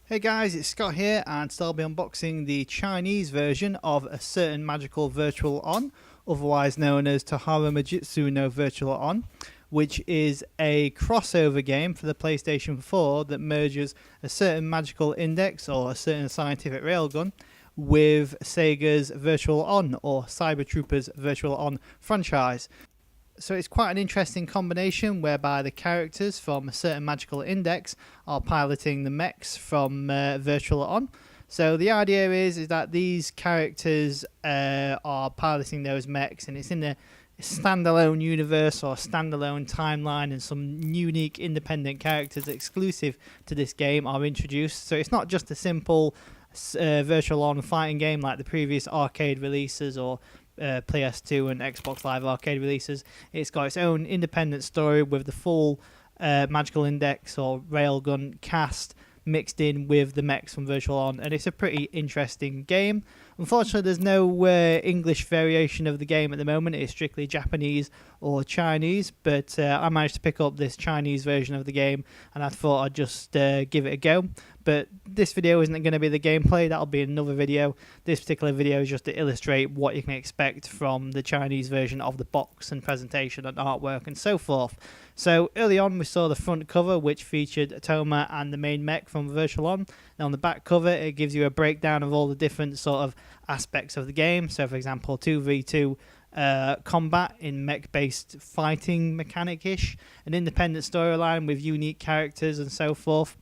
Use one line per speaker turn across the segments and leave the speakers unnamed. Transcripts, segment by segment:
Hey guys, it's Scott here, and today I'll be unboxing the Chinese version of A Certain Magical Virtual On, otherwise known as Toaru Majutsu no Virtual On, which is a crossover game for the PlayStation 4 that merges a certain magical index or a certain scientific railgun with Sega's Virtual On or Cyber Troopers Virtual On franchise. So it's quite an interesting combination whereby the characters from a certain magical index are piloting the mechs from Virtual On. So the idea is that these characters are piloting those mechs, and it's in a standalone universe or standalone timeline, and some unique independent characters exclusive to this game are introduced. So it's not just a simple Virtual On fighting game like the previous arcade releases or PS2 and Xbox Live Arcade releases. It's got its own independent story with the full magical index or railgun cast mixed in with the mechs from Virtual On, and it's a pretty interesting game. Unfortunately, there's no English variation of the game at the moment. It's strictly Japanese or Chinese, but I managed to pick up this Chinese version of the game, and I thought I'd just give it a go. But this video isn't going to be the gameplay, that'll be another video. This particular video is just to illustrate what you can expect from the Chinese version of the box and presentation and artwork and so forth. So early on we saw the front cover, which featured Toma and the main mech from Virtual On. Now on the back cover it gives you a breakdown of all the different sort of aspects of the game. So for example 2v2 combat in mech-based fighting mechanic-ish, an independent storyline with unique characters and so forth.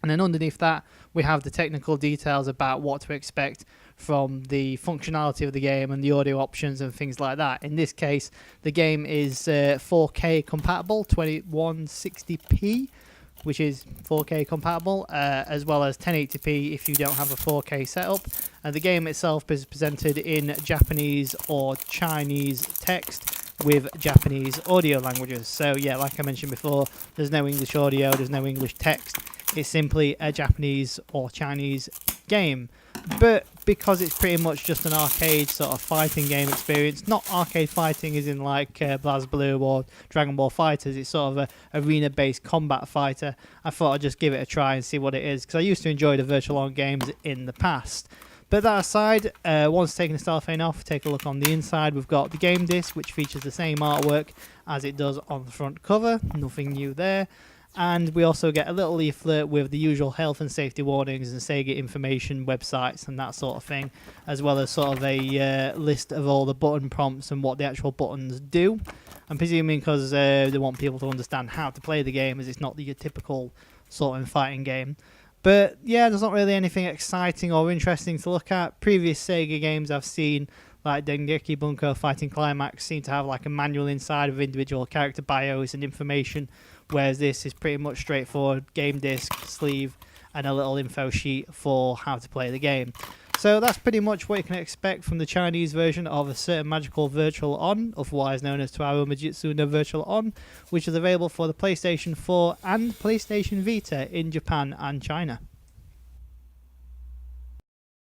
And then underneath that, we have the technical details about what to expect from the functionality of the game and the audio options and things like that. In this case, the game is 4K compatible, 2160p, which is 4K compatible, as well as 1080p if you don't have a 4K setup. And the game itself is presented in Japanese or Chinese text with Japanese audio languages. So yeah, like I mentioned before, there's no English audio, there's no English text. It's simply a Japanese or Chinese game. But because it's pretty much just an arcade sort of fighting game experience, not arcade fighting as in like BlazBlue or Dragon Ball FighterZ, it's sort of a arena-based combat fighter. I thought I'd just give it a try and see what it is, because I used to enjoy the Virtual On games in the past. But that aside, once taking the cellophane off, take a look on the inside. We've got the game disc, which features the same artwork as it does on the front cover. Nothing new there. And we also get a little leaflet with the usual health and safety warnings and Sega information websites and that sort of thing, as well as sort of a list of all the button prompts and what the actual buttons do. I'm presuming because they want people to understand how to play the game, as it's not your typical sort of fighting game. But yeah, there's not really anything exciting or interesting to look at. Previous Sega games I've seen, like Dengeki Bunko Fighting Climax, seem to have like a manual inside of individual character bios and information, whereas this is pretty much straightforward game disc, sleeve, and a little info sheet for how to play the game. So that's pretty much what you can expect from the Chinese version of A Certain Magical Virtual On, otherwise known as Toaru Majutsu no Virtual On, which is available for the PlayStation 4 and PlayStation Vita in Japan and China.